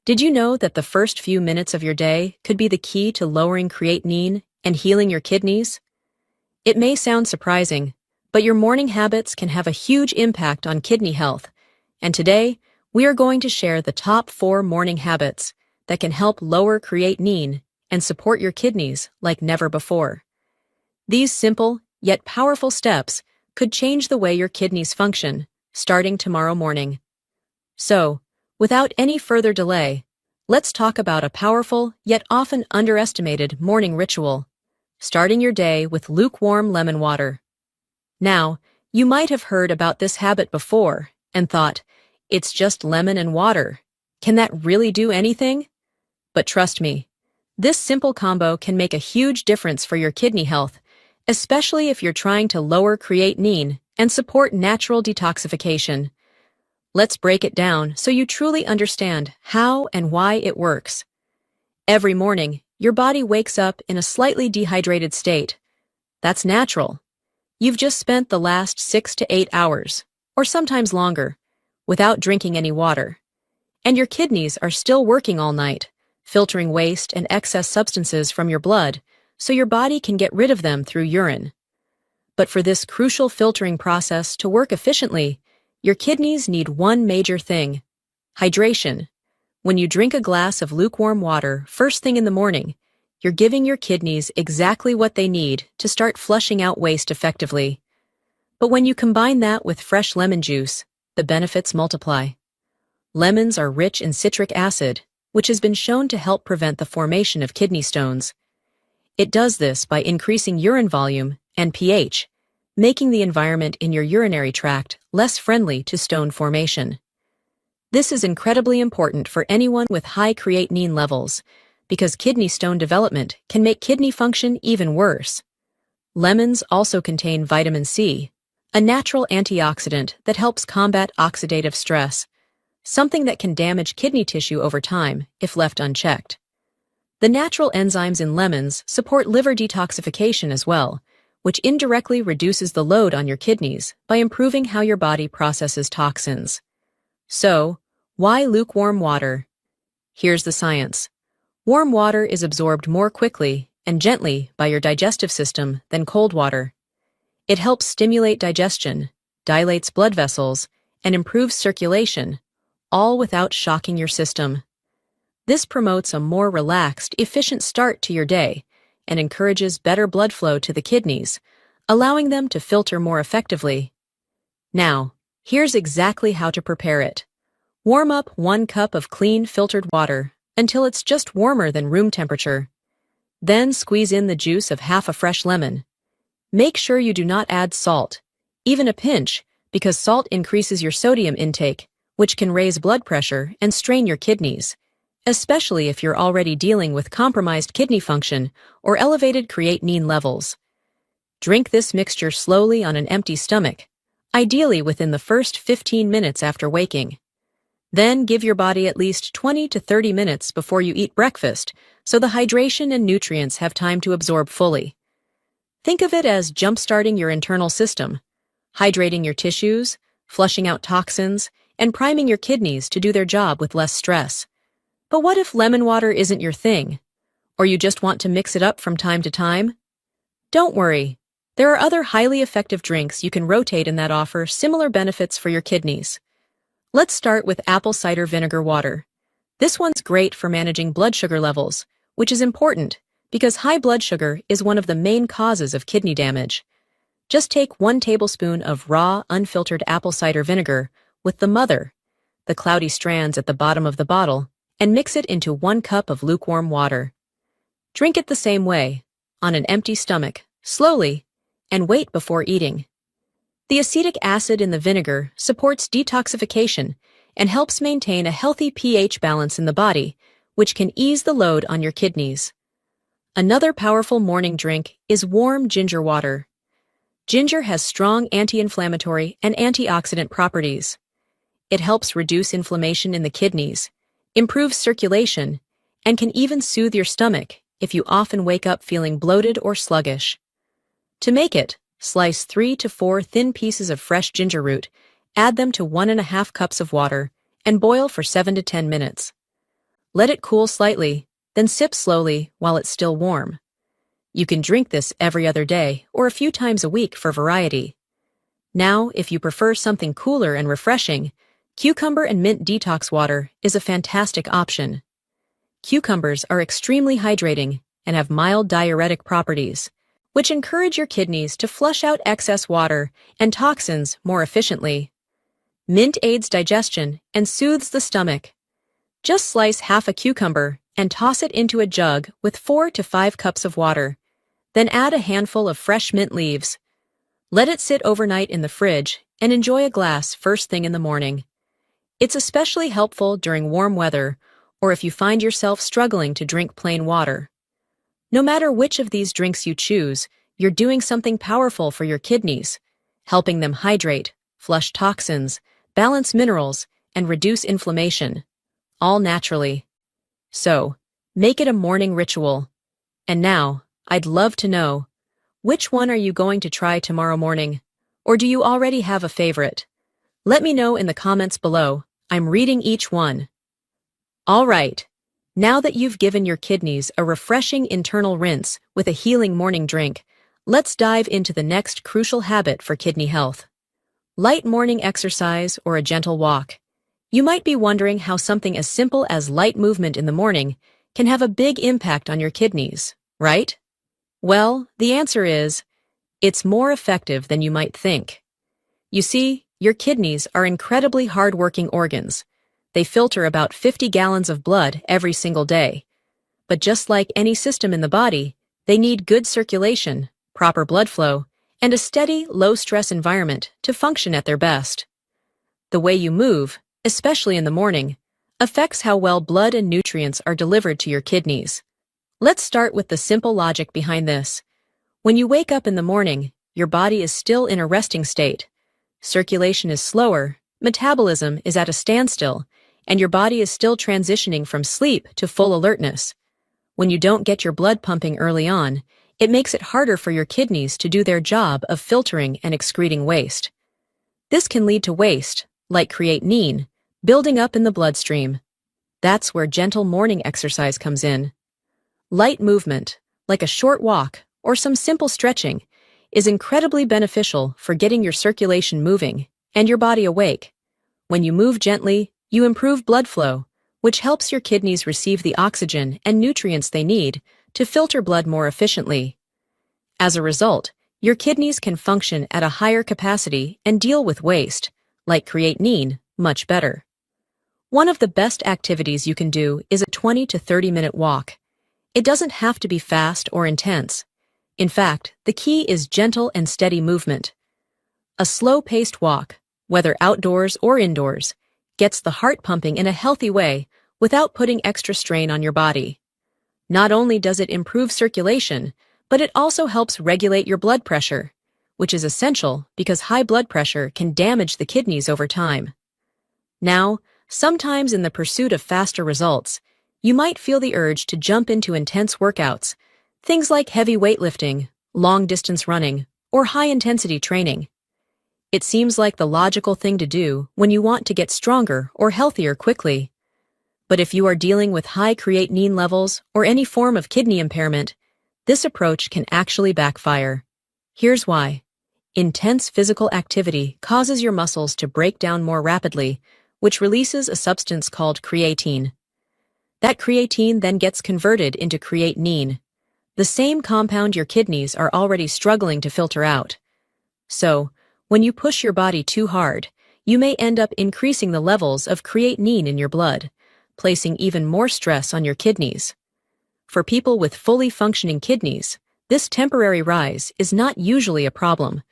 Did you know that the first few minutes of your day could be the key to lowering creatinine and healing your kidneys? It may sound surprising, but your morning habits can have a huge impact on kidney health. And today, we are going to share the top 4 morning habits that can help lower creatinine and support your kidneys like never before. These simple, yet powerful steps could change the way your kidneys function, starting tomorrow morning. So, without any further delay, let's talk about a powerful, yet often underestimated morning ritual, starting your day with lukewarm lemon water. Now, you might have heard about this habit before and thought, it's just lemon and water. Can that really do anything? But trust me, this simple combo can make a huge difference for your kidney health, especially if you're trying to lower creatinine and support natural detoxification. Let's break it down so you truly understand how and why it works. Every morning, your body wakes up in a slightly dehydrated state. That's natural. You've just spent the last 6 to 8 hours, or sometimes longer, without drinking any water. And your kidneys are still working all night, filtering waste and excess substances from your blood so your body can get rid of them through urine. But for this crucial filtering process to work efficiently, your kidneys need one major thing: hydration. When you drink a glass of lukewarm water first thing in the morning, you're giving your kidneys exactly what they need to start flushing out waste effectively. But when you combine that with fresh lemon juice, the benefits multiply. Lemons are rich in citric acid, which has been shown to help prevent the formation of kidney stones. It does this by increasing urine volume and pH, making the environment in your urinary tract less friendly to stone formation. This is incredibly important for anyone with high creatinine levels, because kidney stone development can make kidney function even worse. Lemons also contain vitamin C, a natural antioxidant that helps combat oxidative stress, something that can damage kidney tissue over time if left unchecked. The natural enzymes in lemons support liver detoxification as well, which indirectly reduces the load on your kidneys by improving how your body processes toxins. So, why lukewarm water? Here's the science. Warm water is absorbed more quickly and gently by your digestive system than cold water. It helps stimulate digestion, dilates blood vessels, and improves circulation, all without shocking your system. This promotes a more relaxed, efficient start to your day and encourages better blood flow to the kidneys, allowing them to filter more effectively. Now, here's exactly how to prepare it. Warm up 1 cup of clean, filtered water until it's just warmer than room temperature. Then squeeze in the juice of half a fresh lemon. Make sure you do not add salt, even a pinch, because salt increases your sodium intake, which can raise blood pressure and strain your kidneys, especially if you're already dealing with compromised kidney function or elevated creatinine levels. Drink this mixture slowly on an empty stomach, ideally within the first 15 minutes after waking. Then give your body at least 20 to 30 minutes before you eat breakfast so the hydration and nutrients have time to absorb fully. Think of it as jump-starting your internal system, hydrating your tissues, flushing out toxins, and priming your kidneys to do their job with less stress. But what if lemon water isn't your thing, or you just want to mix it up from time to time? Don't worry. There are other highly effective drinks you can rotate in that offer similar benefits for your kidneys. Let's start with apple cider vinegar water. This one's great for managing blood sugar levels, which is important because high blood sugar is one of the main causes of kidney damage. Just take 1 tablespoon of raw, unfiltered apple cider vinegar with the mother, the cloudy strands at the bottom of the bottle, and mix it into 1 cup of lukewarm water. Drink it the same way, on an empty stomach, slowly, and wait before eating. The acetic acid in the vinegar supports detoxification and helps maintain a healthy pH balance in the body, which can ease the load on your kidneys. Another powerful morning drink is warm ginger water. Ginger has strong anti-inflammatory and antioxidant properties. It helps reduce inflammation in the kidneys, improves circulation, and can even soothe your stomach if you often wake up feeling bloated or sluggish. To make it, slice 3 to 4 thin pieces of fresh ginger root, add them to 1.5 cups of water, and boil for 7 to 10 minutes. Let it cool slightly, then sip slowly while it's still warm. You can drink this every other day or a few times a week for variety. Now, if you prefer something cooler and refreshing, cucumber and mint detox water is a fantastic option. Cucumbers are extremely hydrating and have mild diuretic properties, which encourage your kidneys to flush out excess water and toxins more efficiently. Mint aids digestion and soothes the stomach. Just slice half a cucumber and toss it into a jug with 4 to 5 cups of water. Then add a handful of fresh mint leaves. Let it sit overnight in the fridge and enjoy a glass first thing in the morning. It's especially helpful during warm weather or if you find yourself struggling to drink plain water. No matter which of these drinks you choose, you're doing something powerful for your kidneys, helping them hydrate, flush toxins, balance minerals, and reduce inflammation, all naturally. So, make it a morning ritual. And now, I'd love to know, which one are you going to try tomorrow morning? Or do you already have a favorite? Let me know in the comments below. I'm reading each one. All right. Now that you've given your kidneys a refreshing internal rinse with a healing morning drink, let's dive into the next crucial habit for kidney health. Light morning exercise or a gentle walk. You might be wondering how something as simple as light movement in the morning can have a big impact on your kidneys, right? Well, the answer is, it's more effective than you might think. You see, your kidneys are incredibly hard-working organs. They filter about 50 gallons of blood every single day. But just like any system in the body, they need good circulation, proper blood flow, and a steady, low-stress environment to function at their best. The way you move, especially in the morning, affects how well blood and nutrients are delivered to your kidneys. Let's start with the simple logic behind this. When you wake up in the morning, your body is still in a resting state. Circulation is slower, metabolism is at a standstill, and your body is still transitioning from sleep to full alertness. When you don't get your blood pumping early on, it makes it harder for your kidneys to do their job of filtering and excreting waste. This can lead to waste, like creatinine, building up in the bloodstream. That's where gentle morning exercise comes in. Light movement, like a short walk or some simple stretching, is incredibly beneficial for getting your circulation moving and your body awake. When you move gently, you improve blood flow, which helps your kidneys receive the oxygen and nutrients they need to filter blood more efficiently. As a result, your kidneys can function at a higher capacity and deal with waste, like creatinine, much better. One of the best activities you can do is a 20 to 30-minute walk. It doesn't have to be fast or intense. In fact, the key is gentle and steady movement. A slow-paced walk, whether outdoors or indoors, gets the heart pumping in a healthy way without putting extra strain on your body. Not only does it improve circulation, but it also helps regulate your blood pressure, which is essential because high blood pressure can damage the kidneys over time. Now, sometimes in the pursuit of faster results, you might feel the urge to jump into intense workouts, things like heavy weightlifting, long-distance running, or high-intensity training. It seems like the logical thing to do when you want to get stronger or healthier quickly. But if you are dealing with high creatinine levels or any form of kidney impairment, this approach can actually backfire. Here's why. Intense physical activity causes your muscles to break down more rapidly, which releases a substance called creatine. That creatine then gets converted into creatinine, the same compound your kidneys are already struggling to filter out. So, when you push your body too hard, you may end up increasing the levels of creatinine in your blood, placing even more stress on your kidneys. For people with fully functioning kidneys, this temporary rise is not usually a problem.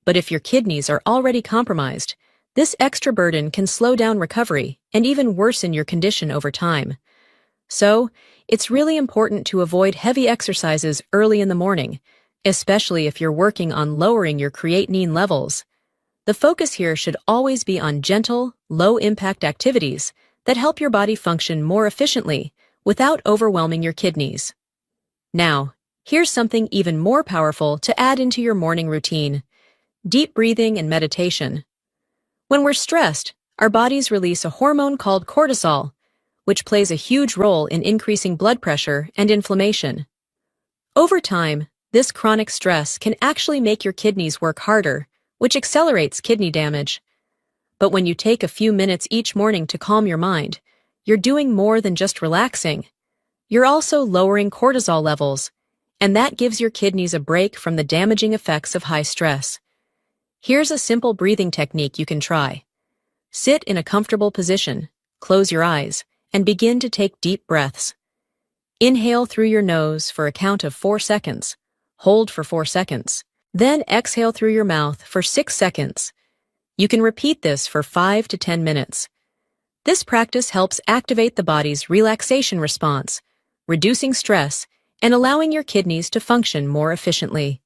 But if your kidneys are already compromised, this extra burden can slow down recovery and even worsen your condition over time. So, it's really important to avoid heavy exercises early in the morning, especially if you're working on lowering your creatinine levels. The focus here should always be on gentle, low-impact activities that help your body function more efficiently without overwhelming your kidneys. Now, here's something even more powerful to add into your morning routine: deep breathing and meditation. When we're stressed, our bodies release a hormone called cortisol, which plays a huge role in increasing blood pressure and inflammation. Over time, this chronic stress can actually make your kidneys work harder, which accelerates kidney damage. But when you take a few minutes each morning to calm your mind, you're doing more than just relaxing. You're also lowering cortisol levels, and that gives your kidneys a break from the damaging effects of high stress. Here's a simple breathing technique you can try. Sit in a comfortable position, close your eyes, and begin to take deep breaths. Inhale through your nose for a count of 4 seconds. Hold for 4 seconds. Then exhale through your mouth for 6 seconds. You can repeat this for 5 to 10 minutes. This practice helps activate the body's relaxation response, reducing stress and allowing your kidneys to function more efficiently.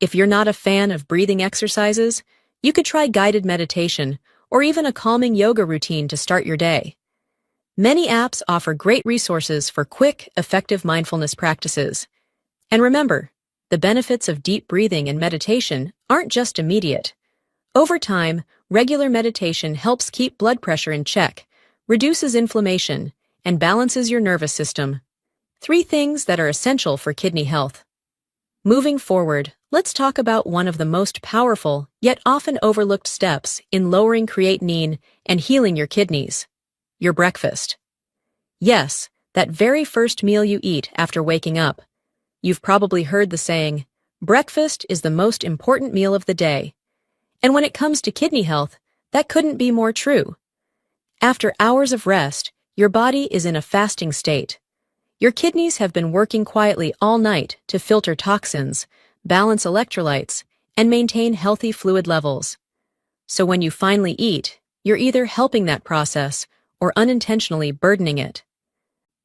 If you're not a fan of breathing exercises, you could try guided meditation or even a calming yoga routine to start your day. Many apps offer great resources for quick, effective mindfulness practices. And remember, the benefits of deep breathing and meditation aren't just immediate. Over time, regular meditation helps keep blood pressure in check, reduces inflammation, and balances your nervous system. 3 things that are essential for kidney health. Moving forward, let's talk about one of the most powerful, yet often overlooked steps in lowering creatinine and healing your kidneys: your breakfast. Yes, that very first meal you eat after waking up. You've probably heard the saying, breakfast is the most important meal of the day. And when it comes to kidney health, that couldn't be more true. After hours of rest, your body is in a fasting state. Your kidneys have been working quietly all night to filter toxins, balance electrolytes, and maintain healthy fluid levels. So when you finally eat, you're either helping that process or unintentionally burdening it.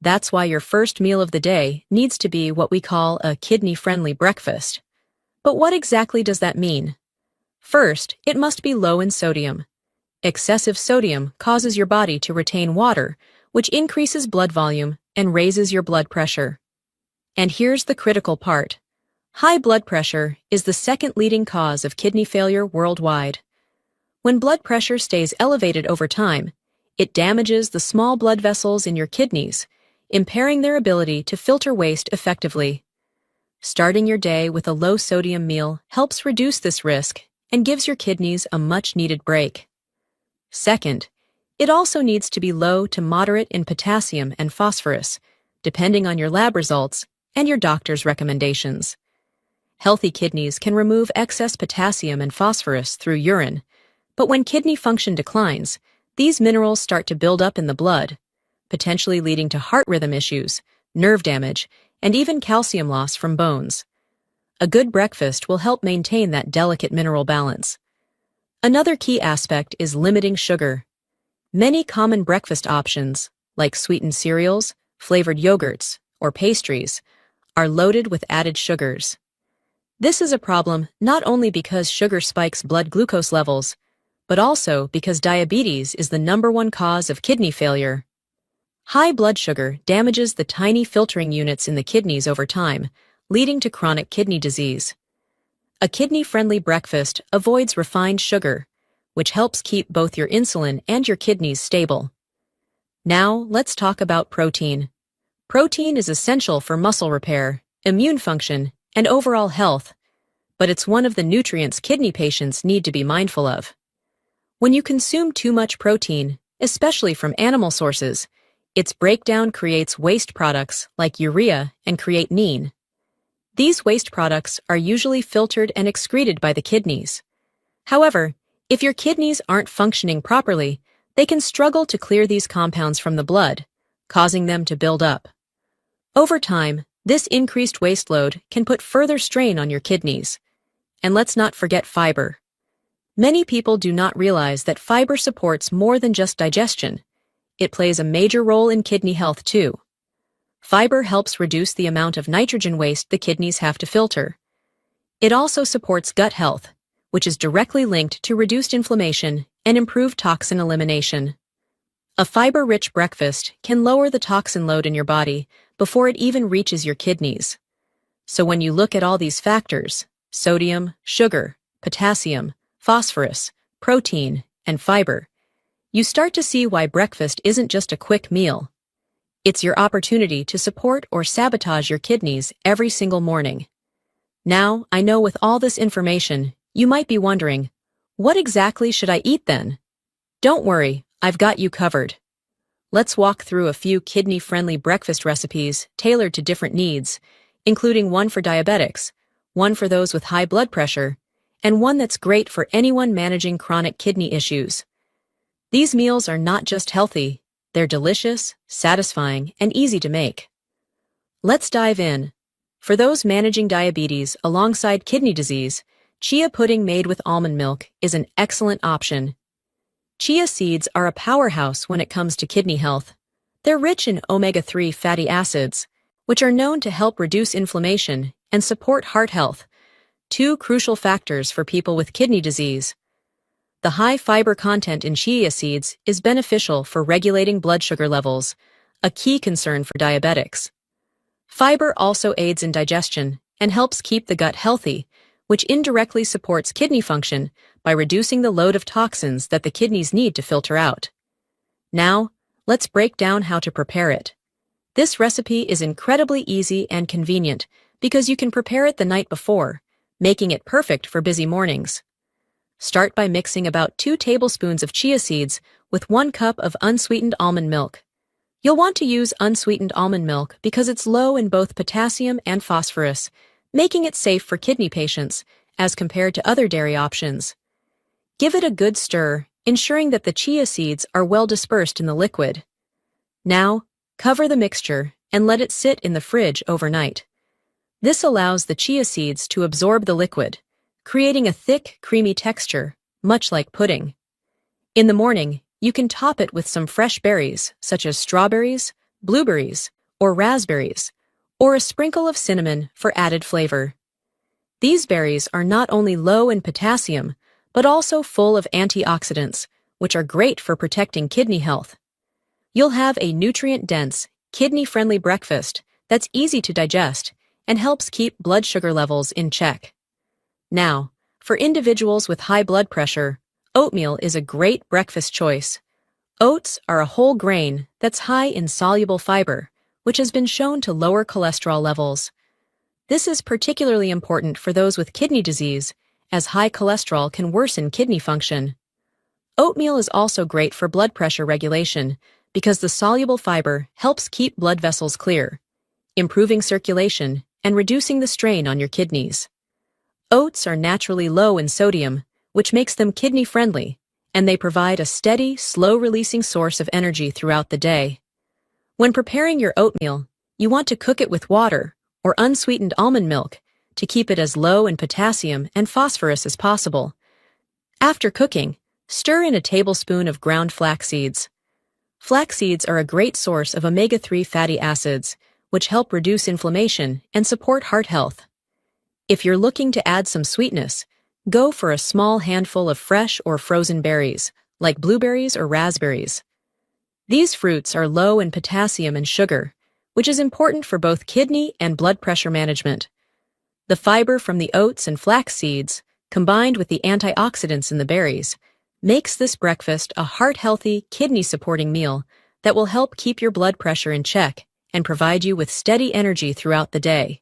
That's why your first meal of the day needs to be what we call a kidney-friendly breakfast. But what exactly does that mean? First, it must be low in sodium. Excessive sodium causes your body to retain water, which increases blood volume and raises your blood pressure. And here's the critical part. High blood pressure is the second leading cause of kidney failure worldwide. When blood pressure stays elevated over time, it damages the small blood vessels in your kidneys, impairing their ability to filter waste effectively. Starting your day with a low-sodium meal helps reduce this risk and gives your kidneys a much-needed break. Second, it also needs to be low to moderate in potassium and phosphorus, depending on your lab results and your doctor's recommendations. Healthy kidneys can remove excess potassium and phosphorus through urine, but when kidney function declines, these minerals start to build up in the blood, potentially leading to heart rhythm issues, nerve damage, and even calcium loss from bones. A good breakfast will help maintain that delicate mineral balance. Another key aspect is limiting sugar. Many common breakfast options, like sweetened cereals, flavored yogurts, or pastries, are loaded with added sugars. This is a problem not only because sugar spikes blood glucose levels, but also because diabetes is the #1 cause of kidney failure. High blood sugar damages the tiny filtering units in the kidneys over time, leading to chronic kidney disease. A kidney-friendly breakfast avoids refined sugar, which helps keep both your insulin and your kidneys stable. Now, let's talk about protein. Protein is essential for muscle repair, immune function, and overall health, but it's one of the nutrients kidney patients need to be mindful of. When you consume too much protein, especially from animal sources, its breakdown creates waste products like urea and creatinine. These waste products are usually filtered and excreted by the kidneys. However, if your kidneys aren't functioning properly, they can struggle to clear these compounds from the blood, causing them to build up. Over time, this increased waste load can put further strain on your kidneys. And let's not forget fiber. Many people do not realize that fiber supports more than just digestion. It plays a major role in kidney health too. Fiber helps reduce the amount of nitrogen waste the kidneys have to filter. It also supports gut health, which is directly linked to reduced inflammation and improved toxin elimination. A fiber-rich breakfast can lower the toxin load in your body before it even reaches your kidneys. So when you look at all these factors, sodium, sugar, potassium, phosphorus, protein, and fiber, you start to see why breakfast isn't just a quick meal. It's your opportunity to support or sabotage your kidneys every single morning. Now, I know with all this information, you might be wondering, what exactly should I eat then? Don't worry, I've got you covered. Let's walk through a few kidney-friendly breakfast recipes tailored to different needs, including one for diabetics, one for those with high blood pressure, and one that's great for anyone managing chronic kidney issues. These meals are not just healthy, they're delicious, satisfying, and easy to make. Let's dive in. For those managing diabetes alongside kidney disease, chia pudding made with almond milk is an excellent option. Chia seeds are a powerhouse when it comes to kidney health. They're rich in omega-3 fatty acids, which are known to help reduce inflammation and support heart health, two crucial factors for people with kidney disease. The high fiber content in chia seeds is beneficial for regulating blood sugar levels, a key concern for diabetics. Fiber also aids in digestion and helps keep the gut healthy, which indirectly supports kidney function by reducing the load of toxins that the kidneys need to filter out. Now, let's break down how to prepare it. This recipe is incredibly easy and convenient because you can prepare it the night before, making it perfect for busy mornings. Start by mixing about 2 tablespoons of chia seeds with 1 cup of unsweetened almond milk. You'll want to use unsweetened almond milk because it's low in both potassium and phosphorus, making it safe for kidney patients as compared to other dairy options. Give it a good stir, ensuring that the chia seeds are well dispersed in the liquid. Now, cover the mixture and let it sit in the fridge overnight. This allows the chia seeds to absorb the liquid, creating a thick, creamy texture, much like pudding. In the morning, you can top it with some fresh berries, such as strawberries, blueberries, or raspberries, or a sprinkle of cinnamon for added flavor. These berries are not only low in potassium, but also full of antioxidants, which are great for protecting kidney health. You'll have a nutrient-dense, kidney-friendly breakfast that's easy to digest and helps keep blood sugar levels in check. Now, for individuals with high blood pressure, oatmeal is a great breakfast choice. Oats are a whole grain that's high in soluble fiber, which has been shown to lower cholesterol levels. This is particularly important for those with kidney disease, as high cholesterol can worsen kidney function. Oatmeal is also great for blood pressure regulation because the soluble fiber helps keep blood vessels clear, improving circulation and reducing the strain on your kidneys. Oats are naturally low in sodium, which makes them kidney-friendly, and they provide a steady, slow-releasing source of energy throughout the day. When preparing your oatmeal, you want to cook it with water or unsweetened almond milk to keep it as low in potassium and phosphorus as possible. After cooking, stir in a tablespoon of ground flax seeds. Flax seeds are a great source of omega-3 fatty acids, which help reduce inflammation and support heart health. If you're looking to add some sweetness, go for a small handful of fresh or frozen berries, like blueberries or raspberries. These fruits are low in potassium and sugar, which is important for both kidney and blood pressure management. The fiber from the oats and flax seeds, combined with the antioxidants in the berries, makes this breakfast a heart-healthy, kidney-supporting meal that will help keep your blood pressure in check and provide you with steady energy throughout the day.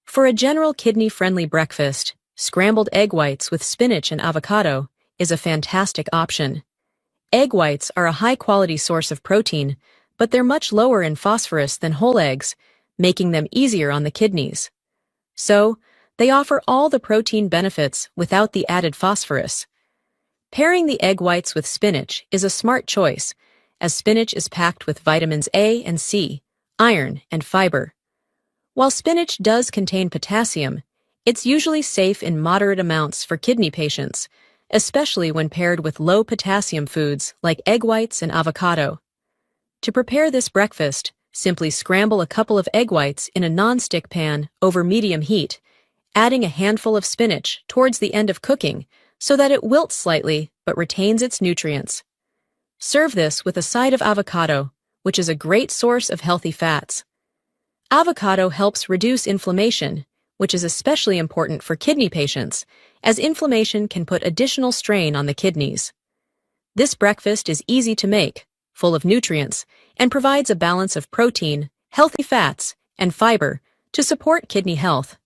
For a general kidney-friendly breakfast, scrambled egg whites with spinach and avocado is a fantastic option. Egg whites are a high-quality source of protein, but they're much lower in phosphorus than whole eggs, making them easier on the kidneys. So, they offer all the protein benefits without the added phosphorus. Pairing the egg whites with spinach is a smart choice, as spinach is packed with vitamins A and C, iron, and fiber. While spinach does contain potassium, it's usually safe in moderate amounts for kidney patients, especially when paired with low-potassium foods like egg whites and avocado. To prepare this breakfast, simply scramble a couple of egg whites in a non-stick pan over medium heat, adding a handful of spinach towards the end of cooking so that it wilts slightly but retains its nutrients. Serve this with a side of avocado, which is a great source of healthy fats. Avocado helps reduce inflammation, which is especially important for kidney patients, as inflammation can put additional strain on the kidneys. This breakfast is easy to make, full of nutrients, and provides a balance of protein, healthy fats, and fiber to support kidney health.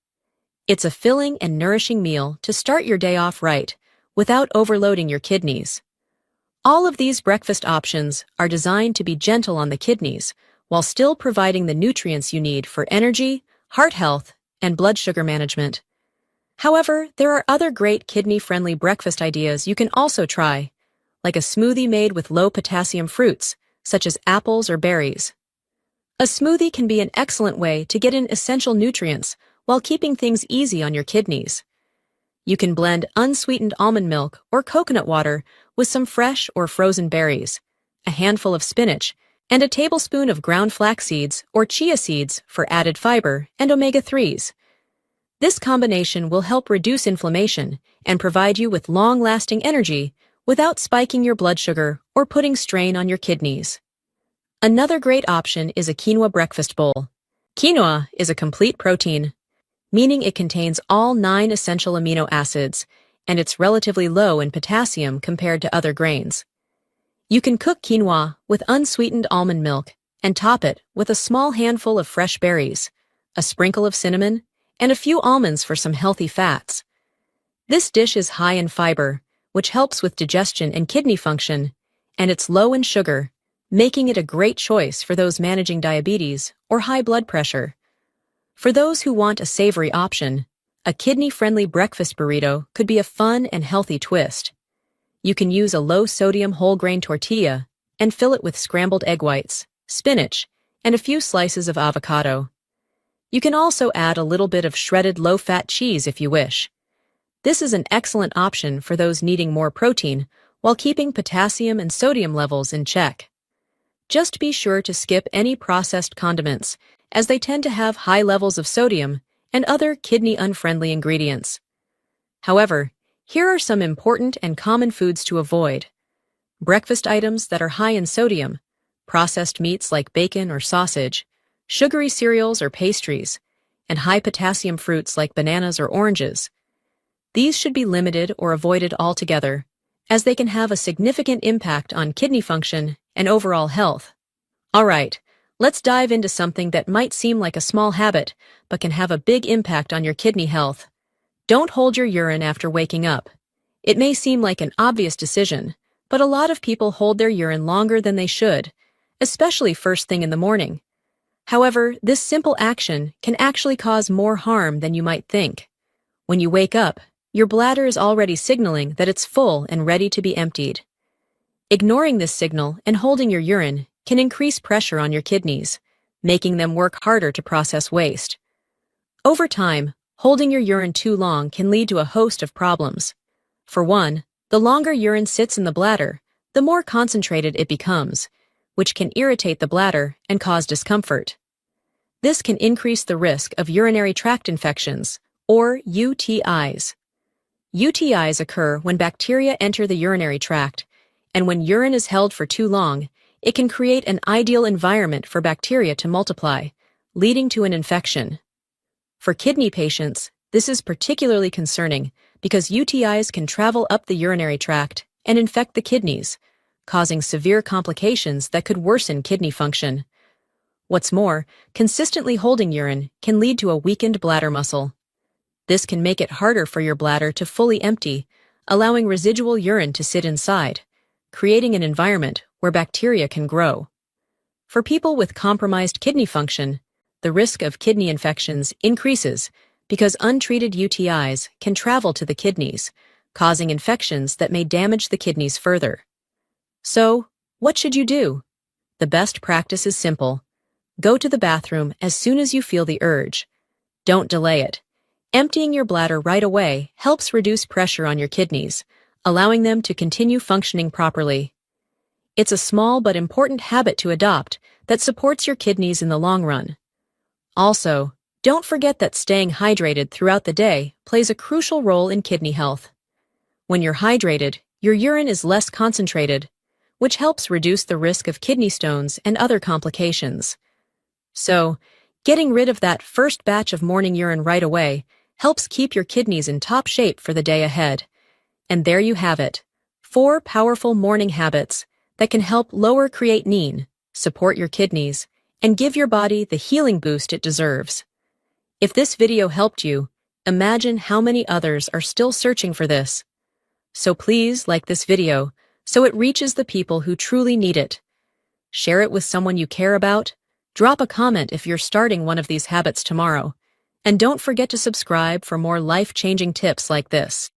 It's a filling and nourishing meal to start your day off right, without overloading your kidneys. All of these breakfast options are designed to be gentle on the kidneys, while still providing the nutrients you need for energy, heart health, and blood sugar management. However, there are other great kidney-friendly breakfast ideas you can also try, like a smoothie made with low-potassium fruits, such as apples or berries. A smoothie can be an excellent way to get in essential nutrients while keeping things easy on your kidneys. You can blend unsweetened almond milk or coconut water with some fresh or frozen berries, a handful of spinach, and a tablespoon of ground flax seeds or chia seeds for added fiber and omega-3s. This combination will help reduce inflammation and provide you with long-lasting energy without spiking your blood sugar or putting strain on your kidneys. Another great option is a quinoa breakfast bowl. Quinoa is a complete protein, meaning it contains all 9 essential amino acids, and it's relatively low in potassium compared to other grains. You can cook quinoa with unsweetened almond milk and top it with a small handful of fresh berries, a sprinkle of cinnamon, and a few almonds for some healthy fats. This dish is high in fiber, which helps with digestion and kidney function, and it's low in sugar, making it a great choice for those managing diabetes or high blood pressure. For those who want a savory option, a kidney-friendly breakfast burrito could be a fun and healthy twist. You can use a low-sodium whole-grain tortilla and fill it with scrambled egg whites, spinach, and a few slices of avocado. You can also add a little bit of shredded low-fat cheese if you wish. This is an excellent option for those needing more protein while keeping potassium and sodium levels in check. Just be sure to skip any processed condiments, as they tend to have high levels of sodium and other kidney-unfriendly ingredients. However, here are some important and common foods to avoid. Breakfast items that are high in sodium, processed meats like bacon or sausage, sugary cereals or pastries, and high-potassium fruits like bananas or oranges. These should be limited or avoided altogether, as they can have a significant impact on kidney function and overall health. All right, let's dive into something that might seem like a small habit, but can have a big impact on your kidney health. Don't hold your urine after waking up. It may seem like an obvious decision, but a lot of people hold their urine longer than they should, especially first thing in the morning. However, this simple action can actually cause more harm than you might think. When you wake up, your bladder is already signaling that it's full and ready to be emptied. Ignoring this signal and holding your urine can increase pressure on your kidneys, making them work harder to process waste. Over time, holding your urine too long can lead to a host of problems. For one, the longer urine sits in the bladder, the more concentrated it becomes, which can irritate the bladder and cause discomfort. This can increase the risk of urinary tract infections, or UTIs. UTIs occur when bacteria enter the urinary tract, and when urine is held for too long, it can create an ideal environment for bacteria to multiply, leading to an infection. For kidney patients, this is particularly concerning because UTIs can travel up the urinary tract and infect the kidneys, causing severe complications that could worsen kidney function. What's more, consistently holding urine can lead to a weakened bladder muscle. This can make it harder for your bladder to fully empty, allowing residual urine to sit inside, creating an environment where bacteria can grow. For people with compromised kidney function, the risk of kidney infections increases because untreated UTIs can travel to the kidneys, causing infections that may damage the kidneys further. So, what should you do? The best practice is simple. Go to the bathroom as soon as you feel the urge. Don't delay it. Emptying your bladder right away helps reduce pressure on your kidneys, allowing them to continue functioning properly. It's a small but important habit to adopt that supports your kidneys in the long run. Also, don't forget that staying hydrated throughout the day plays a crucial role in kidney health. When you're hydrated, your urine is less concentrated, which helps reduce the risk of kidney stones and other complications. So, getting rid of that first batch of morning urine right away helps keep your kidneys in top shape for the day ahead. And there you have it, 4 powerful morning habits that can help lower creatinine, support your kidneys, and give your body the healing boost it deserves. If this video helped you, imagine how many others are still searching for this. So please like this video so it reaches the people who truly need it. Share it with someone you care about. Drop a comment if you're starting one of these habits tomorrow. And don't forget to subscribe for more life-changing tips like this.